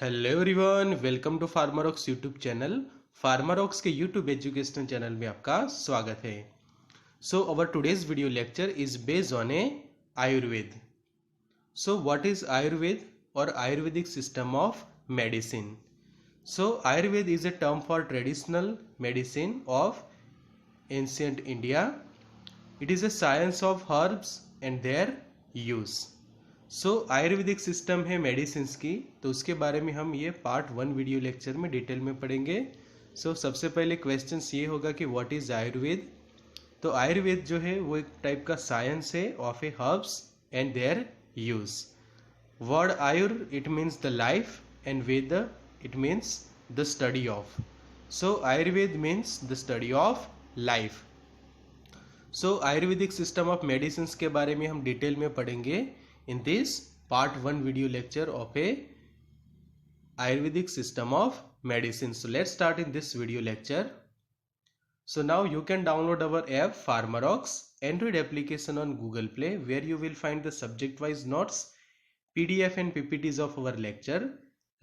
Hello everyone, welcome to Pharmarox YouTube channel. Pharmarox के YouTube educational channel में आपका स्वागत है। So our today's video lecture is based on a Ayurveda. So what is Ayurveda और Ayurvedic system of medicine? So Ayurveda is a term for traditional medicine of ancient India. It is a science of herbs and their use. Ayurvedic system है medicine की, तो उसके बारे में हम ये part 1 video lecture में डिटेल में पढ़ेंगे। सबसे पहले क्वेश्चन ये होगा कि व्हाट इज आयुर्वेद। तो आयुर्वेद जो है वो एक टाइप का साइंस है of a herbs and their use. Word ayur it means the life and veda it means the study of. Ayurveda means the study of life. Ayurvedic system of medicine के बारे में हम डिटेल में पढ़ेंगे in this part 1 video lecture of a Ayurvedic system of medicine. So let's start in this video lecture. So now you can download our app Pharmarox Android application on Google Play, where you will find the subject wise notes, PDF and PPTs of our lecture,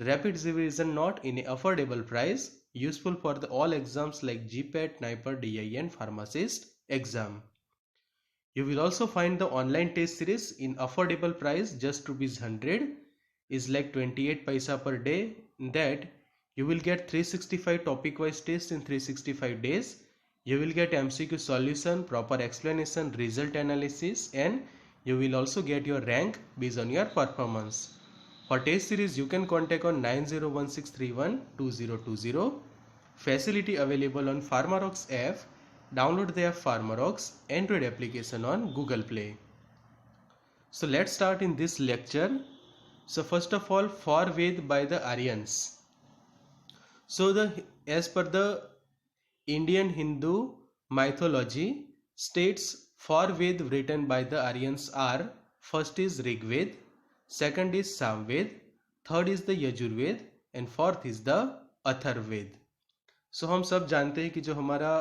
rapid revision note in an affordable price, useful for the all exams like GPAT, NIPER, DI and pharmacist exam. You will also find the online test series in affordable price, just ₹100 is like 28 paisa per day. In that you will get 365 topic wise tests in 365 days. You will get MCQ solution, proper explanation, result analysis, and you will also get your rank based on your performance. For test series you can contact on 9016312020. Facility available on Pharmarox app. Download the app Pharmarox Android application on Google Play. So let's start in this lecture. So first of all, Ved by the Aryans. So as per the Indian Hindu mythology states, Ved written by the Aryans are: first is Rig Ved, second is Samved, third is the Yajurved and fourth is the Atharvaved. So हम सब जानते हैं कि जो हमारा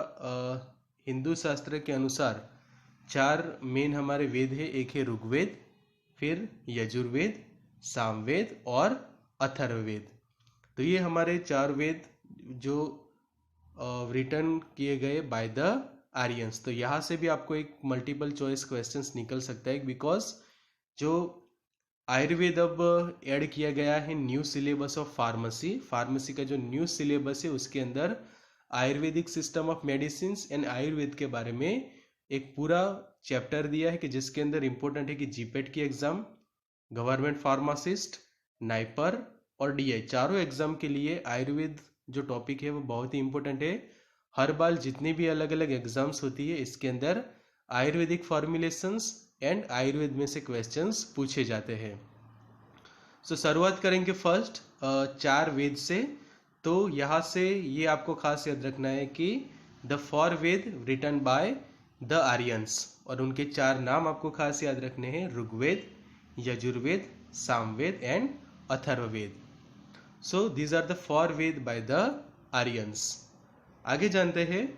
हिंदू शास्त्र के अनुसार 4 मेन हमारे वेद है। एक है ऋग्वेद, फिर यजुर्वेद, सामवेद और अथर्ववेद। तो ये हमारे 4 वेद जो रिटन किए गए बाय द आर्यंस। तो यहाँ से भी आपको एक मल्टीपल चॉइस क्वेश्चंस निकल सकता है, बिकॉज जो आयुर्वेद अब ऐड किया गया है न्यू सिलेबस ऑफ फार्मेसी का जो न्यू सिलेबस है उसके अंदर Ayurvedic system of medicine and Ayurveda के बारे में एक पूरा चैप्टर दिया है कि जिसके अंदर इंपॉर्टेंट है कि जीपेट की एग्जाम, गवर्नमेंट फार्मासिस्ट, नाइपर और डीआई चारों एग्जाम के लिए आयुर्वेद जो टॉपिक है वो बहुत ही इंपॉर्टेंट है। हर बार जितनी भी अलग अलग एग्जाम्स होती है इसके अंदर आयुर्वेदिक फॉर्मुलेशंस एंड आयुर्वेद में से क्वेश्चंस पूछे जाते हैं। शुरुआत करेंगे फर्स्ट 4 वेद से। तो यहाँ से ये आपको खास याद रखना है कि the 4 Veda written by the Aryans, और उनके 4 नाम आपको खास याद रखने हैं: Rigveda, Yajurveda, Samaveda and Atharvaveda. So these are the 4 Veda by the Aryans. आगे जानते हैं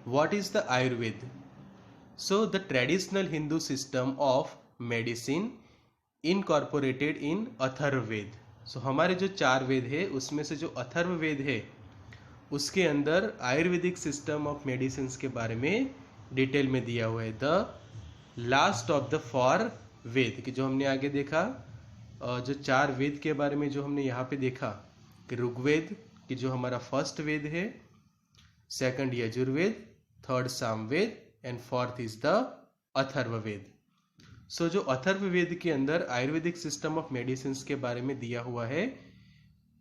what is the Ayurveda. So the traditional Hindu system of medicine incorporated in Atharvaveda. हमारे जो 4 वेद है उसमें से जो अथर्ववेद है उसके अंदर आयुर्वेदिक सिस्टम ऑफ मेडिसिन के बारे में डिटेल में दिया हुआ है। द लास्ट ऑफ द 4 वेद कि जो हमने आगे देखा, जो 4 वेद के बारे में जो हमने यहाँ पे देखा कि ऋग्वेद कि जो हमारा फर्स्ट वेद है, second Yajurveda, third Samaveda and fourth is the Atharvaveda. जो अथर्ववेद के अंदर आयुर्वेदिक सिस्टम ऑफ मेडिसिन के बारे में दिया हुआ है,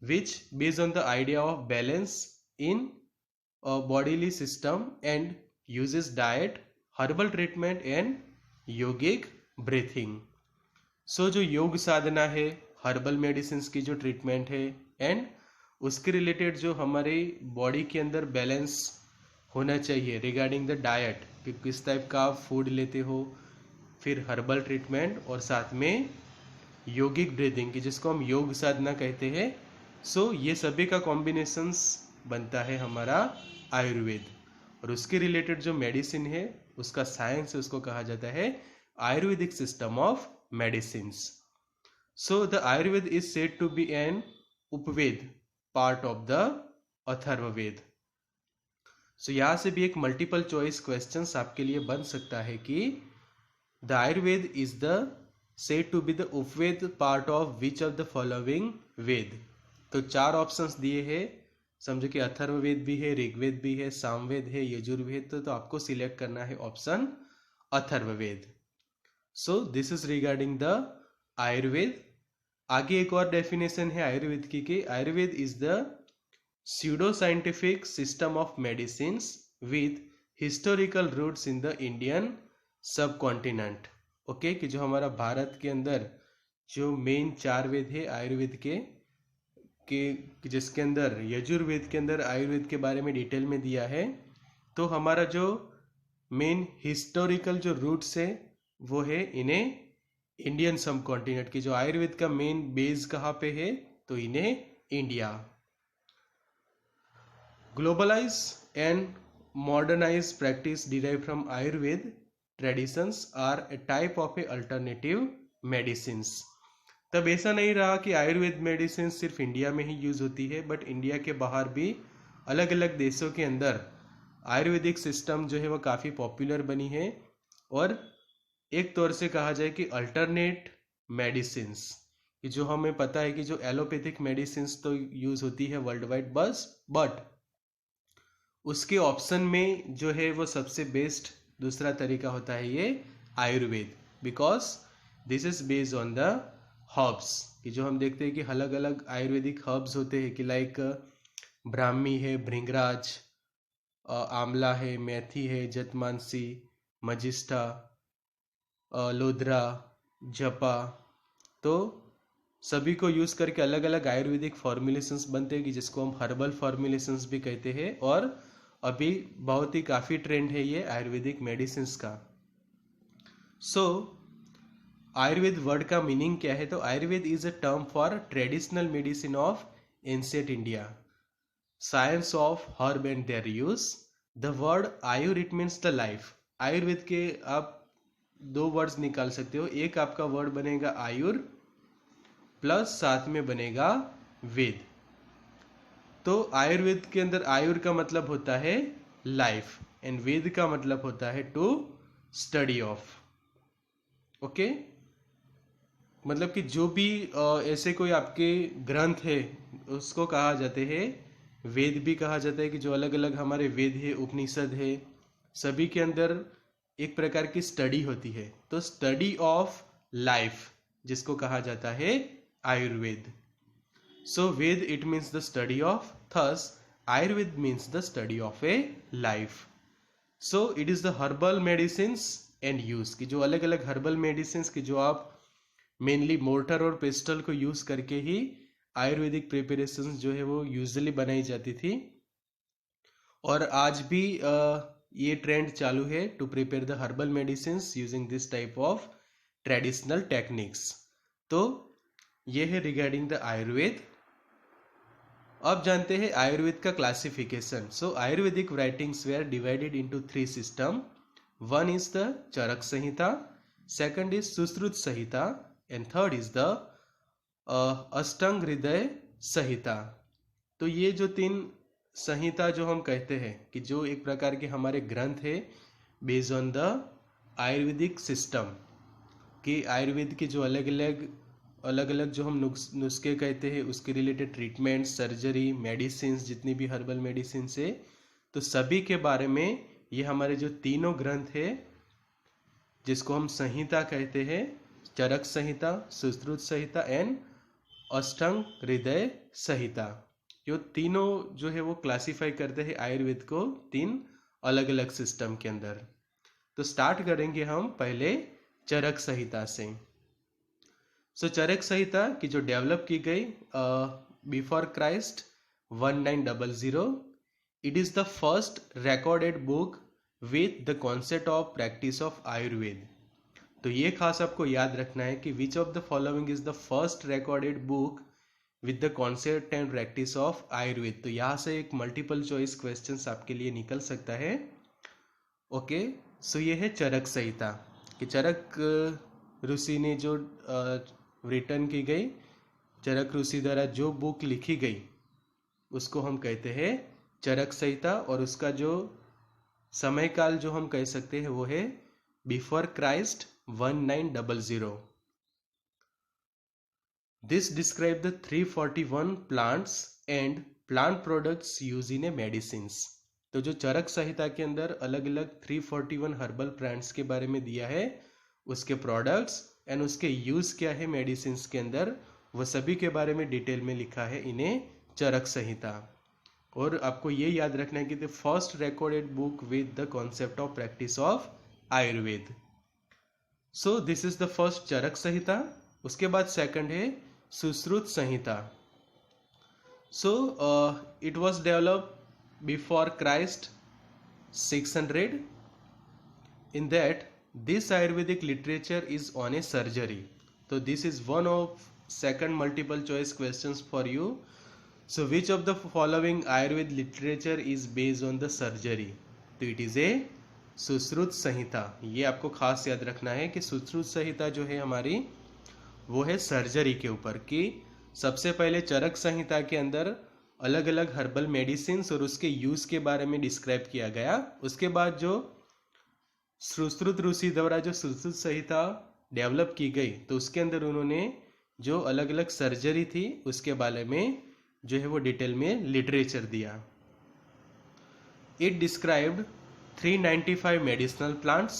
which based on the idea of balance in bodily system and uses diet, herbal treatment and yogic breathing. जो योग साधना है, हर्बल मेडिसिन की जो ट्रीटमेंट है एंड उसके रिलेटेड जो हमारे बॉडी के अंदर बैलेंस होना चाहिए रिगार्डिंग द डाइट कि किस टाइप का आप फूड लेते हो, फिर हर्बल ट्रीटमेंट और साथ में योगिक ब्रीदिंग की जिसको हम योग साधना कहते हैं। ये सभी का कॉम्बिनेशंस बनता है हमारा आयुर्वेद, और उसके रिलेटेड जो मेडिसिन है उसका साइंस है उसको कहा जाता है Ayurvedic system of medicine. So the Ayurveda is said to be an Upaveda part of the Atharvaveda. So यहाँ से भी एक मल्टीपल चॉइस क्वेश्चंस आपके लिए बन सकता है कि the Ayurveda is the said to be the Upaveda part of which of the following Veda. तो 4 ऑप्शंस दिए हैं, समझो कि अथर्ववेद भी है, ऋग्वेद भी है, सामवेद है, यजुर्वेद। तो आपको सिलेक्ट करना है option Atharvaveda. So this is regarding the Ayurveda. आगे एक और डेफिनेशन है आयुर्वेद की Ayurveda is the pseudo scientific system of medicines with historical roots in the Indian subcontinent। Okay कि जो हमारा भारत के अंदर जो मेन 4 वेद है आयुर्वेद के जिसके अंदर यजुर्वेद के अंदर आयुर्वेद के बारे में डिटेल में दिया है, तो हमारा जो मेन हिस्टोरिकल जो रूट्स है वो है इन्हें इंडियन सब कॉन्टिनेंट की। जो आयुर्वेद का मेन बेस कहाँ पे है, तो इन्हें India. Globalized and modernized practice derived from Ayurveda traditions are a type of a alternative medicines। तब ऐसा नहीं रहा कि आयुर्वेद मेडिसिन सिर्फ इंडिया में ही यूज होती है, बट इंडिया के बाहर भी अलग अलग देशों के अंदर आयुर्वेदिक सिस्टम जो है वो काफ़ी पॉपुलर बनी है। और एक तौर से कहा जाए कि अल्टरनेट मेडिसिन्स, कि जो हमें पता है कि जो एलोपैथिक मेडिसिन्स तो यूज होती है वर्ल्ड वाइड बस, बट उसके ऑप्शन में जो है वो सबसे बेस्ट दूसरा तरीका होता है ये Ayurveda, because this is based on the herbs. कि जो हम देखते हैं कि अलग अलग आयुर्वेदिक हर्ब्स होते हैं कि लाइक ब्राह्मी है, भृंगराज, आंवला है, मेथी है, जतमानसी, मजिष्ठा, लोधरा, जपा। तो सभी को यूज करके अलग अलग आयुर्वेदिक फॉर्मुलेशंस बनते हैं कि जिसको हम हर्बल फॉर्मुलेशंस भी कहते हैं। और अभी बहुत ही काफ़ी ट्रेंड है ये आयुर्वेदिक मेडिसिन्स का। सो आयुर्वेद वर्ड का मीनिंग क्या है, तो Ayurveda is a term for traditional medicine of ancient India, science of herb and their use. The word ayur it means the life. Ayurveda के आप 2 वर्ड्स निकाल सकते हो, एक आपका वर्ड बनेगा आयुर प्लस साथ में बनेगा वेद। तो आयुर्वेद के अंदर आयुर का मतलब होता है लाइफ एंड वेद का मतलब होता है टू स्टडी ऑफ। ओके, मतलब कि जो भी ऐसे कोई आपके ग्रंथ है उसको कहा जाते हैं वेद भी कहा जाता है। कि जो अलग अलग हमारे वेद है, उपनिषद है, सभी के अंदर एक प्रकार की स्टडी होती है। तो स्टडी ऑफ लाइफ जिसको कहा जाता है Ayurveda. So Ved it means the study of, thus Ayurved means the study of a life. So it is the herbal medicines and use, कि जो अलग अलग herbal medicines की जो आप मेनली मोर्टर और पेस्टल को यूज करके ही आयुर्वेदिक प्रिपरेशंस जो है वो यूजुअली बनाई जाती थी। और आज भी ये ट्रेंड चालू है to prepare the herbal medicines using this type of traditional techniques. तो ये है रिगार्डिंग द आयुर्वेद। अब जानते हैं आयुर्वेद का classification. So Ayurvedic writings were divided into 3 system. One is the Charaka Samhita, second is Sushruta Samhita and third is the Ashtanga Hridaya Samhita. तो ये जो 3 संहिता जो हम कहते हैं कि जो एक प्रकार के हमारे ग्रंथ है based on the Ayurvedic system, कि आयुर्वेद के जो अलग अलग जो हम नुस्खे कहते हैं उसके रिलेटेड ट्रीटमेंट, सर्जरी, मेडिसिन, जितनी भी हर्बल मेडिसिन है, तो सभी के बारे में ये हमारे जो तीनों ग्रंथ है जिसको हम संहिता कहते हैं, चरक संहिता, सुश्रुत संहिता एंड अष्टांग हृदय संहिता, जो तीनों जो है वो क्लासिफाई करते हैं आयुर्वेद को 3 अलग अलग सिस्टम के अंदर। तो स्टार्ट करेंगे हम पहले चरक संहिता से। सो चरक संहिता की जो डेवलप की गई before Christ 1900, it is the first recorded book with the concept of practice of Ayurveda. तो ये खास आपको याद रखना है कि विच of the following is the first recorded book with the concept and practice of Ayurveda. तो यहाँ से एक मल्टीपल चॉइस क्वेश्चंस आपके लिए निकल सकता है। ओके, सो ये है चरक संहिता कि चरक ऋषि ने जो रिटर्न की गई चरक ऋषि द्वारा जो बुक लिखी गई उसको हम कहते हैं चरक संहिता, और उसका जो समय काल जो हम कह सकते हैं वो है before Christ 1900। This describe the 341 plants and plant products use in A medicines. तो जो चरक संहिता के अंदर अलग अलग 341 हर्बल प्लांट्स के बारे में दिया है, उसके प्रोडक्ट्स एंड उसके यूज क्या है मेडिसिन्स के अंदर, वो सभी के बारे में डिटेल में लिखा है इन्हें चरक संहिता। और आपको ये याद रखना है कि the first recorded book with the concept of practice of Ayurveda. So this is the first Charaka Samhita. उसके बाद सेकंड है Sushruta Samhita. So it was developed before Christ 600। In that this Ayurvedic literature is on a surgery. तो this is one of second multiple choice questions for you. So which of the following Ayurveda literature is based on the surgery? तो it is a Sushruta संहिता। ये आपको खास याद रखना है कि सुश्रुत संहिता जो है हमारी वो है सर्जरी के ऊपर, कि सबसे पहले चरक संहिता के अंदर अलग अलग हर्बल मेडिसिन और उसके यूज के बारे में डिस्क्राइब किया गया। उसके बाद जो सुश्रुत ऋषि द्वारा जो सुश्रुत संहिता डेवलप की गई, तो उसके अंदर उन्होंने जो अलग अलग सर्जरी थी उसके बारे में जो है वो डिटेल में लिटरेचर दिया। It described 395 medicinal plants,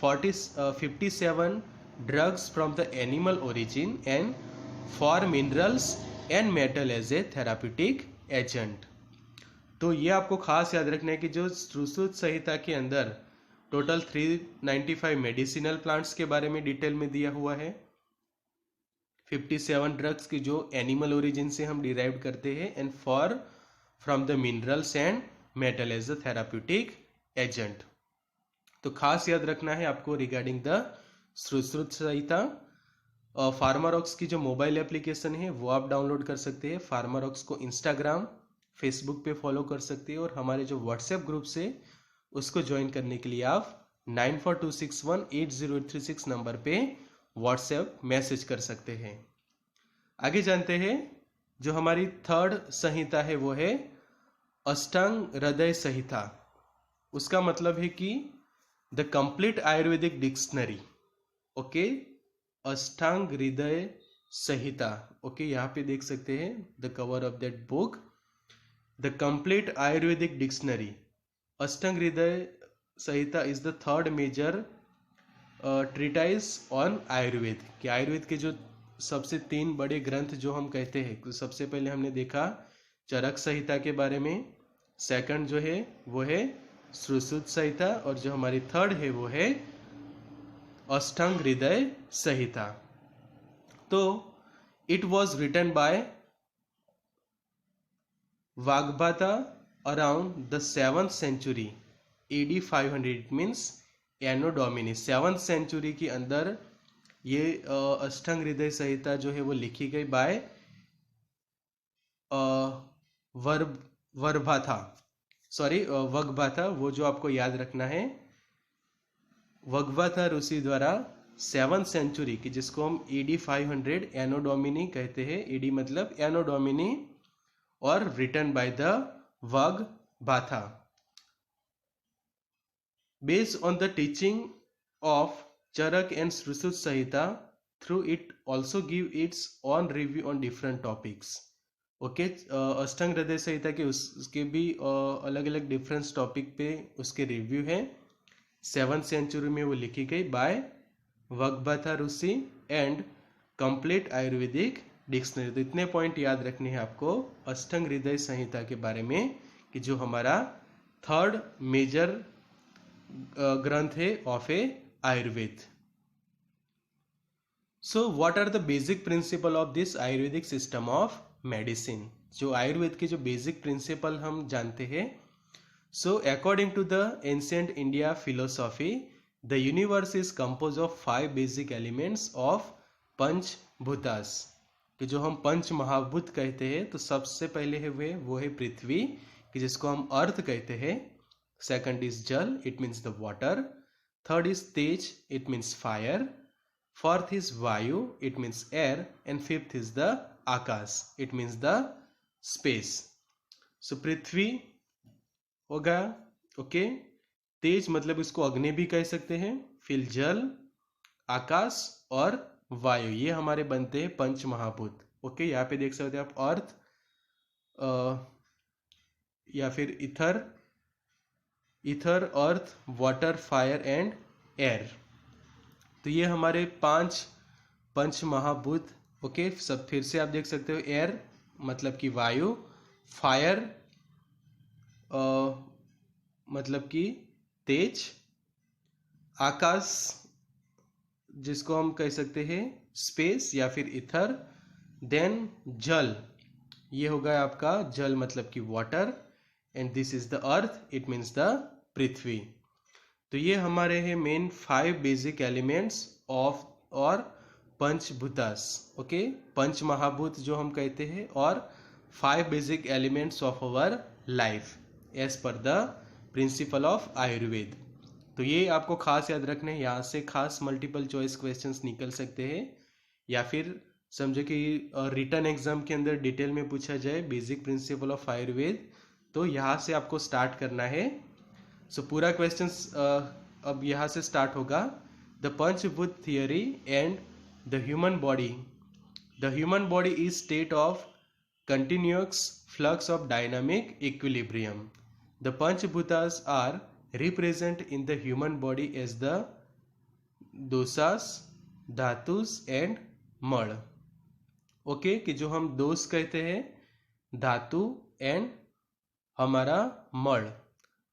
57 drugs from the animal origin and 4 minerals and metal as a therapeutic agent. तो ये आपको खास याद रखना है कि जो सुश्रुत संहिता के अंदर टोटल 395 मेडिसिनल प्लांट्स के बारे में डिटेल में दिया हुआ है, 57 ड्रग्स की जो एनिमल ओरिजिन से हम डिराइव करते हैं, and 4 from the minerals and metal as a therapeutic agent. तो खास याद रखना है आपको रिगार्डिंग द सुश्रुत संहिता। फार्मारॉक्स की जो मोबाइल एप्लीकेशन है वो आप डाउनलोड कर सकते हैं। फार्मारॉक्स को इंस्टाग्राम, फेसबुक पे फॉलो कर सकते हैं, और हमारे जो व्हाट्सएप ग्रुप से उसको ज्वाइन करने के लिए आप 9426180836 नंबर पे व्हाट्सएप मैसेज कर सकते हैं। आगे जानते हैं जो हमारी थर्ड संहिता है वो है अष्टांग हृदय संहिता। उसका मतलब है कि the complete Ayurvedic dictionary. Okay, Ashtanga Hridaya Samhita. Okay, यहाँ पे देख सकते हैं the cover of that book, the complete Ayurvedic dictionary. Ashtanga Hridaya Samhita is the third major treatise on Ayurveda. कि आयुर्वेद के जो सबसे 3 बड़े ग्रंथ जो हम कहते हैं, तो सबसे पहले हमने देखा चरक संहिता के बारे में, सेकंड जो है वो है सुश्रुत संहिता, और जो हमारी थर्ड है वो है अष्टांग हृदय संहिता। तो it was written by Vagbhata around the 7th century AD 500। It means anno domini 7th century के अंदर ये अष्टांग हृदय संहिता जो है वो लिखी गई बाय वाग्भटा। वो जो आपको याद रखना है, वाग्भटा ऋषि द्वारा 7th सेंचुरी की, जिसको हम AD 500 एनो डोमिनी कहते हैं। AD मतलब एनो डोमिनी, और written by the Vagbhata. Based on the teaching of Charak and Sushruta Samhita, through it also give its own review on different topics. Okay, Ashtanga Hridaya संहिता के उसके भी अलग अलग डिफरेंस टॉपिक पे उसके रिव्यू है। 7th सेंचुरी में वो लिखी गई by Vagbhata Rishi and complete Ayurvedic dictionary. तो इतने पॉइंट याद रखने हैं आपको अष्टांग हृदय संहिता के बारे में, कि जो हमारा थर्ड मेजर ग्रंथ है of a Ayurveda. So what are the basic principle of this Ayurvedic system of medicine. जो आयुर्वेद के जो बेसिक प्रिंसिपल हम जानते हैं, so according to the ancient India philosophy, the universe is compose of 5 basic elements of panchabhutas. कि जो हम पंच महाभूत कहते हैं, तो सबसे पहले है वो है पृथ्वी, कि जिसको हम अर्थ कहते हैं। Second is Jal, it means the water. Third is Tej, it means fire. Fourth is Vayu, it means air. And fifth is the akash, it means the space. So पृथ्वी होगा, ओके। तेज मतलब इसको अग्नि भी कह सकते हैं। फिर जल, आकाश और वायु, ये हमारे बनते हैं पंच महाभूत। ओके, यहाँ पे देख सकते हैं आप अर्थ या फिर ether, earth, water, fire and air. तो ये हमारे 5 पंच महाभूत। ओके, सब फिर से आप देख सकते हो। एयर मतलब कि वायु, फायर मतलब कि तेज, आकाश जिसको हम कह सकते हैं स्पेस या फिर इथर, देन जल, ये होगा आपका जल मतलब कि water, and this is the earth, it means the Prithvi. तो ये हमारे हैं मेन 5 बेसिक एलिमेंट्स ऑफ और पंचभूतास। ओके, पंच महाभूत जो हम कहते हैं, और 5 basic elements of our life as per the principle of Ayurveda. तो ये आपको खास याद रखना है। यहाँ से खास मल्टीपल चॉइस क्वेश्चंस निकल सकते हैं, या फिर समझो कि रिटन एग्जाम के अंदर डिटेल में पूछा जाए बेसिक प्रिंसिपल ऑफ आयुर्वेद, तो यहाँ से आपको स्टार्ट करना है। सो पूरा क्वेश्चंस अब यहाँ से स्टार्ट होगा। The panchabhuta theory and the human body. The human body is state of continuous flux of dynamic equilibrium. The Panchbhutas are represent in the human body as the dosas, धातुस and मल। Okay, कि जो हम दोष कहते हैं, धातु and हमारा मल,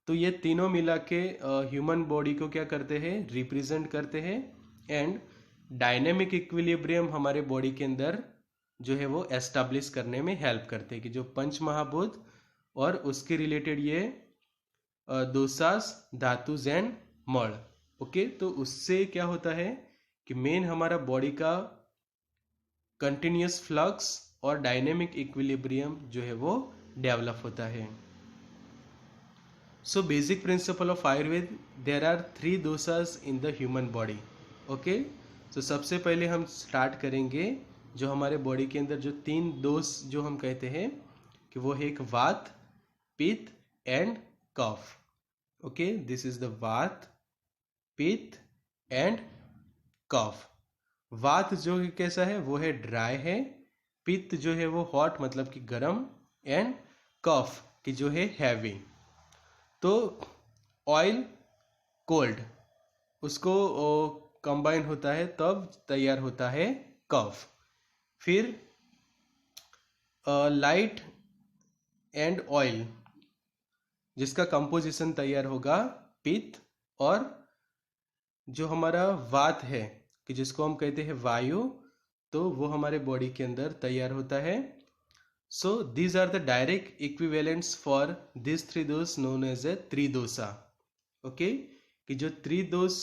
तो ये तीनों मिला के ह्यूमन बॉडी को क्या करते हैं, रिप्रेजेंट करते हैं। एंड डायनेमिक इक्विलिब्रियम हमारे बॉडी के अंदर जो है वो एस्टैब्लिश करने में हेल्प करते हैं, कि जो पंच महाभूत और उसके रिलेटेड ये दोसास, धातुस एंड मल। ओके, तो उससे क्या होता है कि मेन हमारा बॉडी का कंटिन्यूस फ्लक्स और डायनेमिक इक्विलिब्रियम जो है वो डेवलप होता है। So basic principle of Ayurveda, there are 3 doshas in the human body. Okay, तो सबसे पहले हम स्टार्ट करेंगे जो हमारे बॉडी के अंदर जो 3 दोष जो हम कहते हैं, कि वो है एक vata, pitta and kapha. Okay, this is the vata, pitta and कफ। वात जो कैसा है, वो है ड्राई है। पित्त जो है वो हॉट मतलब कि गर्म, एंड कफ कि जो है हैवी। तो ऑयल कोल्ड उसको कंबाइन होता है, तब तैयार होता है कफ। फिर लाइट एंड ऑयल जिसका कंपोजिशन तैयार होगा पित्त, और जो हमारा वात है कि जिसको हम कहते हैं वायु, तो वो हमारे बॉडी के अंदर तैयार होता है। So these are the direct equivalents for this 3 dosha known as a tridosha. Okay, कि जो त्रिदोष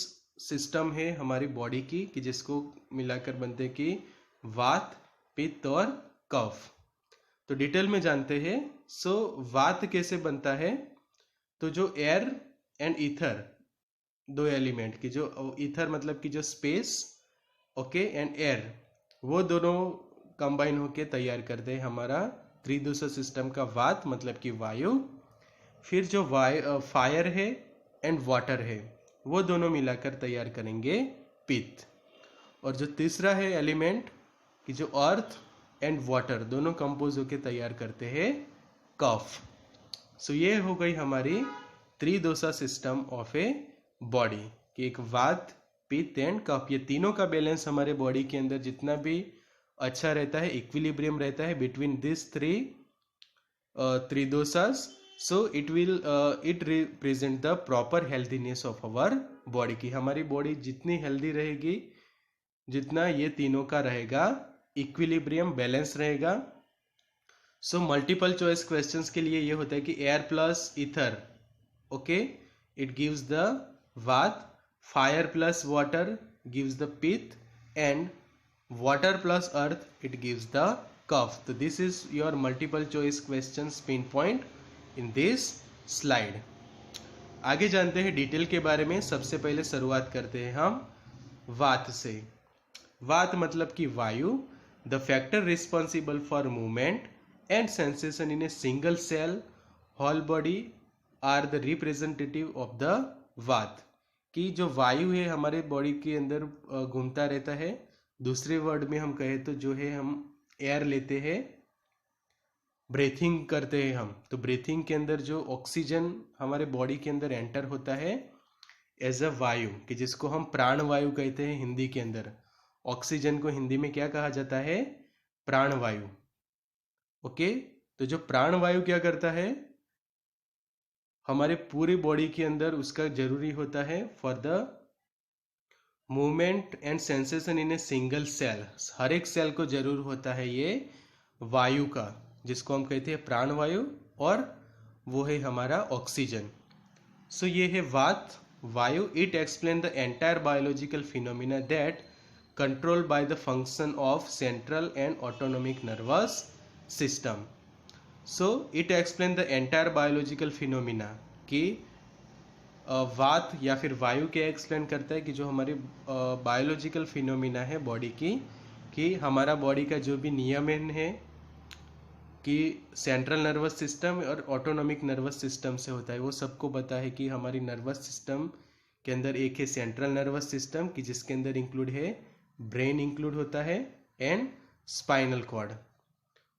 सिस्टम है हमारी बॉडी की, कि जिसको मिलाकर बनते हैं कि वात, पित्त और कफ। तो डिटेल में जानते हैं। सो वात कैसे बनता है, तो जो एयर एंड ईथर, 2 एलिमेंट की, जो ईथर मतलब कि जो स्पेस, ओके, एंड एयर, वो दोनों कंबाइन होके तैयार करते हैं हमारा त्रिदोष सिस्टम का वात मतलब कि वायु। फिर जो फायर है एंड वाटर है, वो दोनों मिलाकर तैयार करेंगे पित्त। और जो तीसरा है एलिमेंट कि जो अर्थ एंड वाटर दोनों कंपोज होकर तैयार करते हैं कफ। सो ये हो गई हमारी त्रिदोषा सिस्टम ऑफ ए बॉडी, कि एक वात, पित्त एंड कफ, ये तीनों का बैलेंस हमारे बॉडी के अंदर जितना भी अच्छा रहता है, इक्विलिब्रियम रहता है between this 3 tridoshas, so it represent the proper healthiness of our body. की हमारी बॉडी जितनी हेल्दी रहेगी, जितना ये तीनों का रहेगा इक्विलिब्रियम बैलेंस रहेगा। सो मल्टीपल चॉइस क्वेश्चंस के लिए ये होता है कि air plus ether, okay, it gives the vata, fire plus water gives the pitta, and water plus earth it gives the kapha. तो this is your multiple choice questions pin point in this slide. आगे जानते हैं डिटेल के बारे में। सबसे पहले शुरुआत करते हैं हम वात से। वात मतलब कि वायु। The factor responsible for movement and sensation in a single cell whole body are the representative of the vata. कि जो वायु है हमारे बॉडी के अंदर घूमता रहता है, दूसरे वर्ड में हम कहें तो जो है हम एयर लेते हैं, ब्रीथिंग करते हैं हम, तो ब्रीथिंग के अंदर जो ऑक्सीजन हमारे बॉडी के अंदर एंटर होता है एज अ वायु, कि जिसको हम प्राण वायु कहते हैं हिंदी के अंदर। ऑक्सीजन को हिंदी में क्या कहा जाता है? प्राण वायु। ओके, तो जो प्राण वायु क्या करता है हमारे पूरी बॉडी के अंदर, उसका जरूरी होता है for the movement and sensation in a single cell. हर एक सेल को जरूर होता है ये वायु का, जिसको हम कहते हैं प्राण वायु, और वो है हमारा ऑक्सीजन। सो ये है वात वायु। It explain the entire biological phenomena that control by the function of central and autonomic nervous system. So it explain the entire biological phenomena, कि वात या फिर वायु क्या एक्सप्लेन करता है कि जो हमारी बायोलॉजिकल फिनोमिना है बॉडी की, कि हमारा बॉडी का जो भी नियमन है कि सेंट्रल नर्वस सिस्टम और ऑटोनॉमिक नर्वस सिस्टम से होता है, वो सबको पता है कि हमारी नर्वस सिस्टम के अंदर एक है सेंट्रल नर्वस सिस्टम, कि जिसके अंदर इंक्लूड है ब्रेन इंक्लूड होता है एंड स्पाइनल कॉर्ड,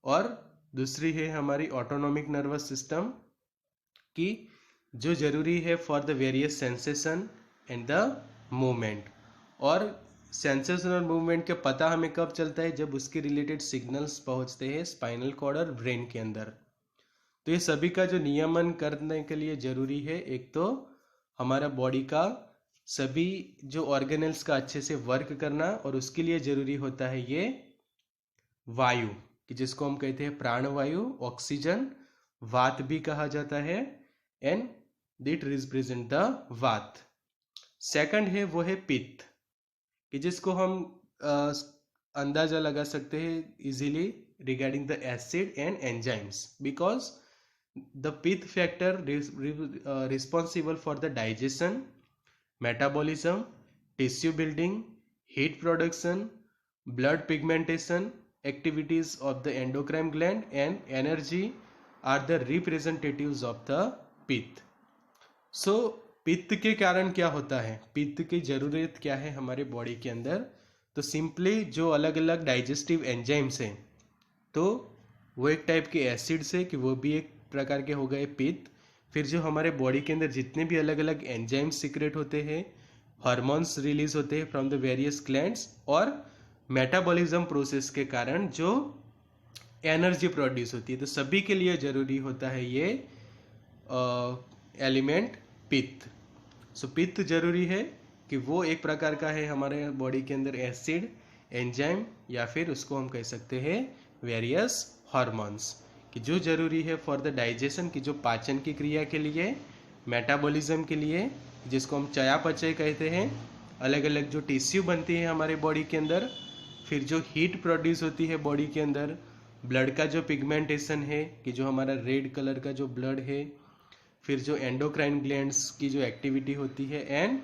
और दूसरी है हमारी ऑटोनॉमिक नर्वस सिस्टम, कि जो जरूरी है for the various sensation and the movement. और सेंसेशन और मूवमेंट का पता हमें कब चलता है? जब उसके रिलेटेड सिग्नल्स पहुंचते हैं स्पाइनल कॉर्ड और ब्रेन के अंदर। तो ये सभी का जो नियमन करने के लिए जरूरी है, एक तो हमारा बॉडी का सभी जो ऑर्गेनल्स का अच्छे से वर्क करना, और उसके लिए जरूरी होता है ये वायु, कि जिसको हम कहते हैं प्राण वायु, ऑक्सीजन, वात भी कहा जाता है, एंड दिट रिप्रेजेंट द वात। सेकंड है वो है पित्त, कि जिसको हम अंदाजा लगा सकते हैं easily regarding the acid and enzymes, because the pitta factor responsible for the digestion, metabolism, tissue building, heat production, blood pigmentation, activities of the endocrine gland and energy are the representatives of the पित्त। सो पित्त के कारण क्या होता है, पित्त की जरूरत क्या है हमारे बॉडी के अंदर? तो सिंपली जो अलग अलग डाइजेस्टिव एंजाइम्स हैं, तो वो एक टाइप के एसिड्स है, कि वो भी एक प्रकार के हो गए पित्त। फिर जो हमारे बॉडी के अंदर जितने भी अलग अलग एंजाइम्स सीक्रेट होते हैं, हार्मोन्स रिलीज होते हैं फ्रॉम द वेरियस ग्लैंड्स, और मेटाबॉलिज्म प्रोसेस के कारण जो एनर्जी प्रोड्यूस होती है, तो सभी के लिए जरूरी होता है ये एलिमेंट पित्त। सो पित्त जरूरी है कि वो एक प्रकार का है हमारे बॉडी के अंदर एसिड, एंजाइम, या फिर उसको हम कह सकते हैं वेरियस हार्मोन्स, कि जो जरूरी है फॉर द डाइजेशन, की जो पाचन की क्रिया के लिए, मेटाबॉलिज्म के लिए, जिसको हम चयापचय कहते हैं, अलग अलग जो टिश्यू बनती है हमारे बॉडी के अंदर, फिर जो हीट प्रोड्यूस होती है बॉडी के अंदर, ब्लड का जो पिगमेंटेशन है, कि जो हमारा रेड कलर का जो ब्लड है, फिर जो एंडोक्राइन ग्लैंड्स की जो एक्टिविटी होती है, एंड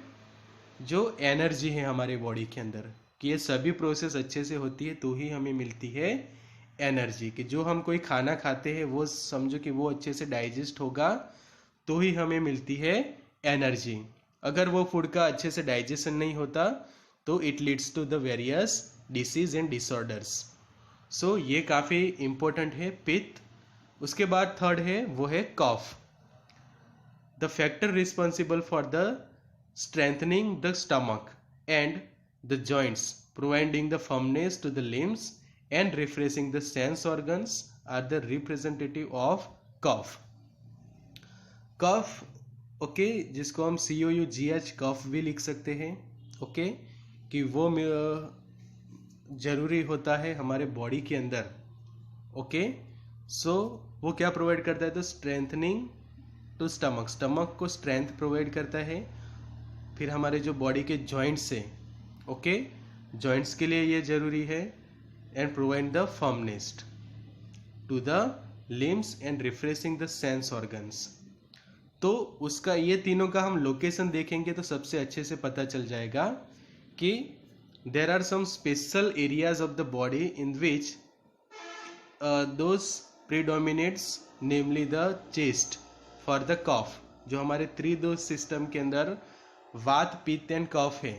जो एनर्जी है हमारे बॉडी के अंदर, कि ये सभी प्रोसेस अच्छे से होती है तो ही हमें मिलती है एनर्जी। कि जो हम कोई खाना खाते हैं वो समझो कि वो अच्छे से डाइजेस्ट होगा तो ही हमें मिलती है एनर्जी। अगर वो फूड का अच्छे से डाइजेशन नहीं होता तो it leads to the various disease and disorders. So ये काफ़ी इम्पोर्टेंट है पित्त। उसके बाद थर्ड है वो है kapha, the factor responsible for the strengthening the stomach and the joints, providing the firmness to the limbs and refreshing the sense organs are the representative of kapha. Kapha okay, जिसको हम COUGH कफ भी लिख सकते हैं। ओके, कि वो जरूरी होता है हमारे बॉडी के अंदर। ओके, सो वो क्या प्रोवाइड करता है? तो स्ट्रेंथनिंग टू स्टमक, स्टमक को स्ट्रेंथ प्रोवाइड करता है। फिर हमारे जो बॉडी के जॉइंट्स हैं, ओके, जॉइंट्स के लिए ये जरूरी है, and provide the firmness to the limbs and refreshing the sense organs. तो उसका ये तीनों का हम लोकेशन देखेंगे तो सबसे अच्छे से पता चल जाएगा कि there are some special areas of the body in which those predominates, namely the chest for the cough. जो हमारे त्रिदोष सिस्टम के अंदर वात पित्त एंड कफ है,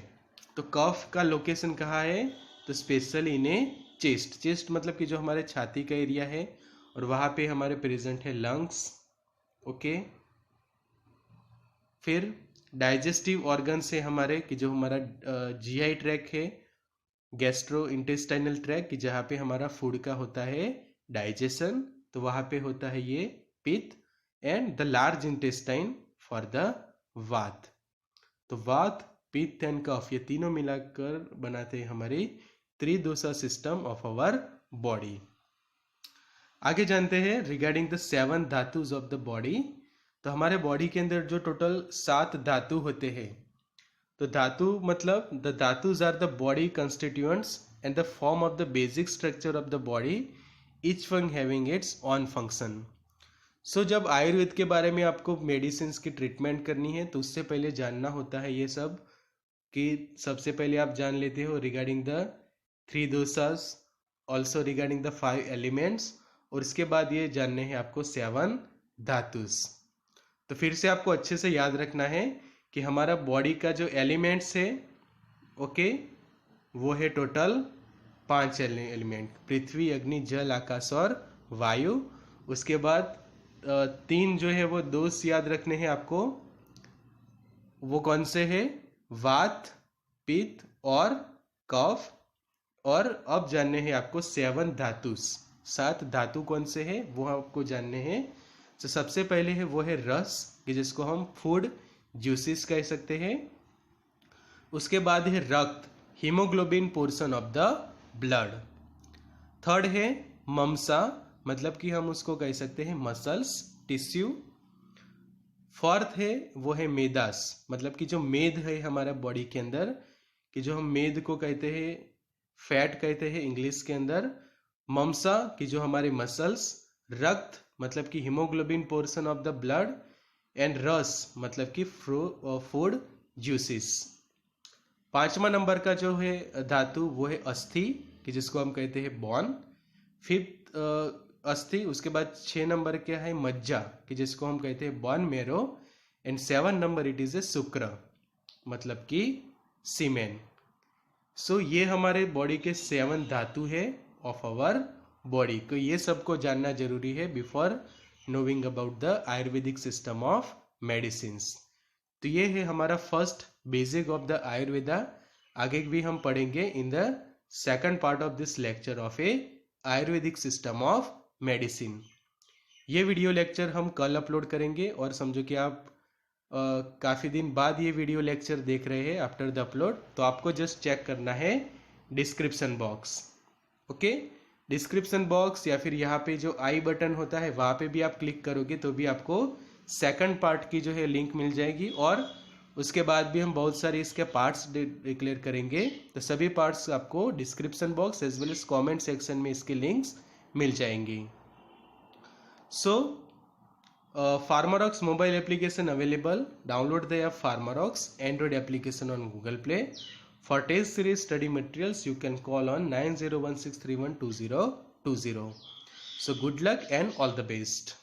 तो कफ का लोकेशन कहाँ है, तो specially in A chest. Chest मतलब कि जो हमारे छाती का एरिया है, और वहाँ पे हमारे प्रेजेंट है लंग्स. ओके. फिर डाइजेस्टिव ऑर्गन से हमारे कि जो हमारा जीआई ट्रैक है, गैस्ट्रो इंटेस्टाइनल ट्रैक कि जहाँ पे हमारा फूड का होता है डाइजेशन, तो वहाँ पे होता है ये पित्त. And the large intestine for the वात. तो वात, पित्त एंड कफ ये तीनों मिलाकर बनाते हैं हमारी त्रिदोषा सिस्टम ऑफ आवर बॉडी. आगे जानते हैं regarding the 7 धातुज of the body. तो हमारे बॉडी के अंदर जो टोटल 7 धातु होते हैं, तो धातु मतलब the dhatus are the body constituents and the form of the basic structure of the body, each one having its own function. So जब आयुर्वेद के बारे में आपको मेडिसिन की ट्रीटमेंट करनी है, तो उससे पहले जानना होता है ये सब, कि सबसे पहले आप जान लेते हो regarding the 3 doshas, also regarding the 5 elements, और इसके बाद ये जानने हैं आपको 7 धातुस. तो फिर से आपको अच्छे से याद रखना है कि हमारा बॉडी का जो एलिमेंट्स है, ओके, वो है टोटल 5 एलिमेंट: पृथ्वी, अग्नि, जल, आकाश और वायु. उसके बाद 3 जो है वो दोष याद रखने हैं आपको. वो कौन से है? वात, पित्त और कफ. और अब जानने हैं आपको 7 धातुस. 7 धातु कौन से है वो आपको जानने हैं. तो सबसे पहले है वो है रस, कि जिसको हम फूड जूसेस कह सकते हैं. उसके बाद है रक्त, haemoglobin portion of the blood. Third है ममसा, मतलब कि हम उसको कह सकते हैं मसल्स, टिश्यू. फोर्थ है वो है मेदास, मतलब कि जो मेद है हमारा बॉडी के अंदर, कि जो हम मेद को कहते हैं फैट कहते हैं इंग्लिश के अंदर. ममसा कि जो हमारे मसल्स. रक्त मतलब कि haemoglobin portion of the blood. And रस मतलब कि फूड जूसेस. 5वां नंबर का जो है धातु वो है अस्थि, कि जिसको हम कहते हैं बोन. 5th अस्थि. उसके बाद 6 नंबर क्या है? मज्जा, कि जिसको हम कहते हैं bone marrow. And 7 number it is a शुक्र, मतलब कि सीमेन. सो ये हमारे बॉडी के 7 धातु है ऑफ आवर बॉडी. तो ये सबको जानना जरूरी है before knowing about the Ayurvedic system of medicine. तो ये है हमारा first basic of the Ayurveda. आगे भी हम पढ़ेंगे in the second part of this lecture of A Ayurvedic system of medicine. ये वीडियो लेक्चर हम कल अपलोड करेंगे, और समझो कि आप काफ़ी दिन बाद ये वीडियो लेक्चर देख रहे हैं आफ्टर द अपलोड. तो आपको जस्ट चेक करना है description box. Okay, description box या फिर यहाँ पे जो आई बटन होता है वहाँ पे भी आप क्लिक करोगे तो भी आपको सेकंड पार्ट की जो है लिंक मिल जाएगी. और उसके बाद भी हम बहुत सारे इसके पार्ट्स डिक्लेयर करेंगे, तो सभी पार्ट्स आपको description box as well as comment section में इसके लिंक्स मिल जाएंगी. सो Pharmarox mobile application available. Download the app Pharmarox Android application on Google Play. For test series study materials, you can call on 9016312020. So good luck and all the best.